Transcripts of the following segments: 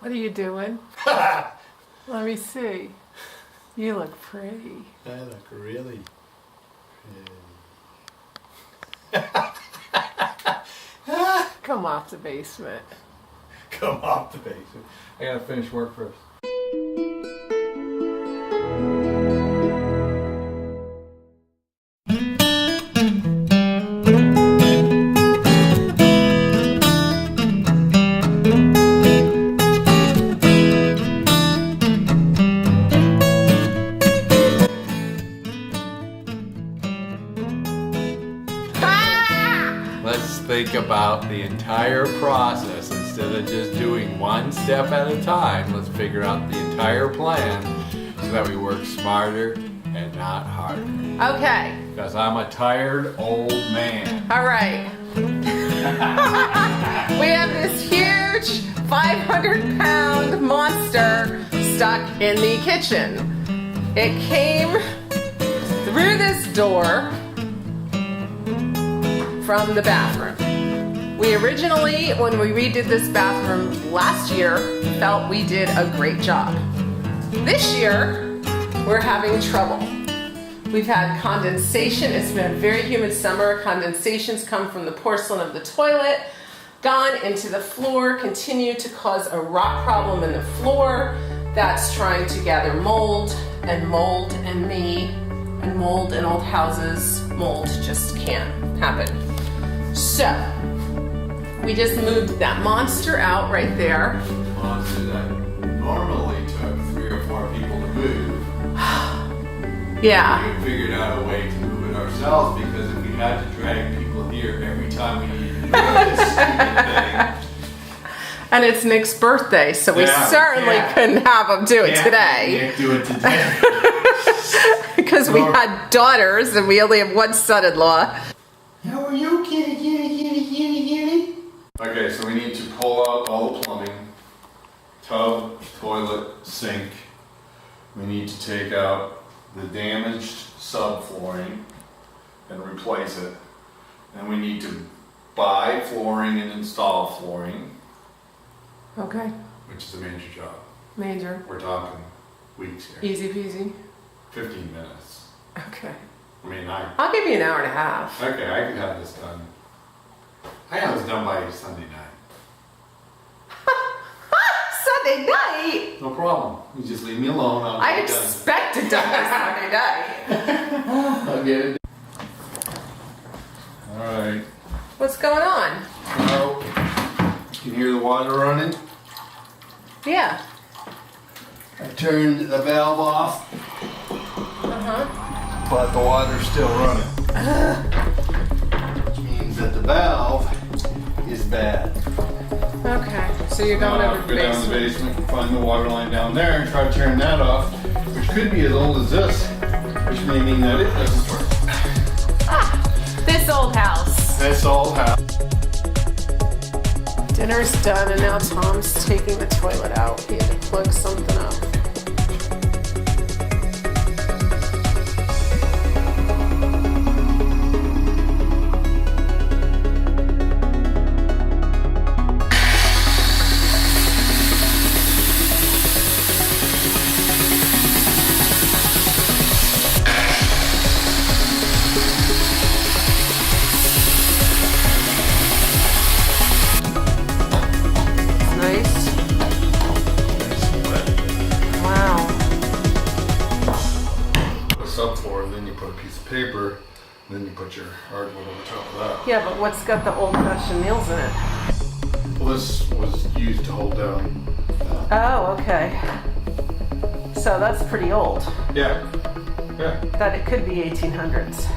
What are you doing? Let me see. You look pretty. I look really pretty. Come off the basement. Come off the basement. I gotta finish work first. Let's think about the entire process instead of just doing one step at a time. Let's figure out the entire plan so that we work smarter and not harder. Okay. Because I'm a tired old man. All right. We have this huge 500-pound monster stuck in the kitchen. It came through this door from the bathroom. We originally, when we redid this bathroom last year, felt we did a great job. This year, we're having trouble. We've had condensation. It's been a very humid summer. Condensations come from the porcelain of the toilet, gone into the floor, continue to cause a rot problem in the floor that's trying to gather mold and me, and mold in old houses. Mold just can't happen. So, we just moved that monster out right there. Monster that normally took 3 or 4 people to move. Yeah. We figured out a way to move it ourselves because if we had to drag people here every time we needed to move this stupid thing. And it's Nick's birthday, so we certainly couldn't have him do it today. We can't do it today. Because we had daughters and we only have one son-in-law. How are you, kitty? Okay, so we need to pull out all the plumbing, tub, toilet, sink. We need to take out the damaged subflooring and replace it. And we need to buy flooring and install flooring. Okay. Which is a major job. Major. We're talking weeks here. Easy peasy. 15 minutes. Okay. I mean, I'll give you an hour and a half. Okay, I could have this done. I have this done by Sunday night. Sunday night? No problem. You just leave me alone. I expect it done by Sunday night. I'll get it. Alright. What's going on? Well, you can hear the water running. Yeah. I turned the valve off. But the water's still running. Which means that the valve is bad. Okay, so you're going over to the basement. Go down to the basement and find the water line down there and try to turn that off, which could be as old as this, which may mean that it doesn't work. Ah, this old house. This old house. Dinner's done and now Tom's taking the toilet out. He had to plug something up. Paper, and then you put your hardwood over top of that. Yeah, but what's got the old-fashioned nails in it? Well, this was used to hold down. Oh, okay. So that's pretty old. Yeah. Yeah. That it could be 1800s.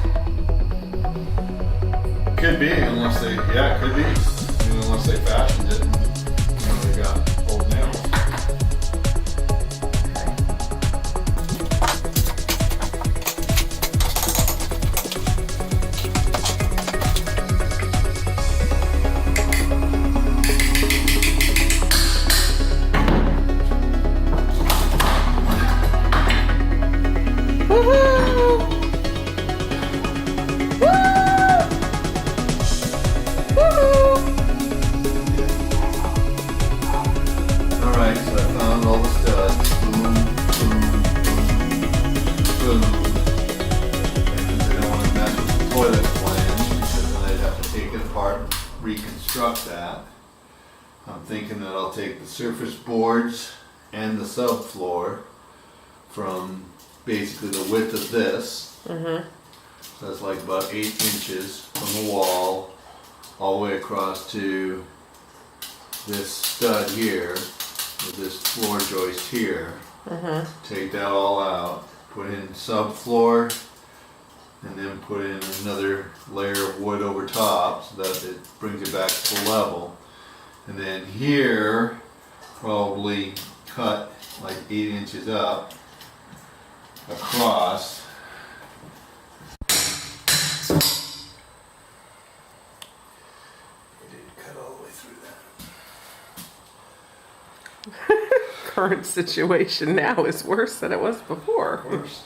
Could be, unless they, yeah, it could be. I mean, unless they fashioned it and, they got old nails. all the studs. Boom, boom, boom, boom. And I don't want to mess with the toilet flange because then I'd have to take it apart and reconstruct that. I'm thinking that I'll take the surface boards and the subfloor from basically the width of this. So that's like about 8 inches from the wall all the way across to this stud here with this floor joist here. Take that all out, put in subfloor, and then put in another layer of wood over top so that it brings it back to the level. And then here, probably cut like 8 inches up across. It didn't cut all the way through that. Current situation now is worse than it was before. Of course.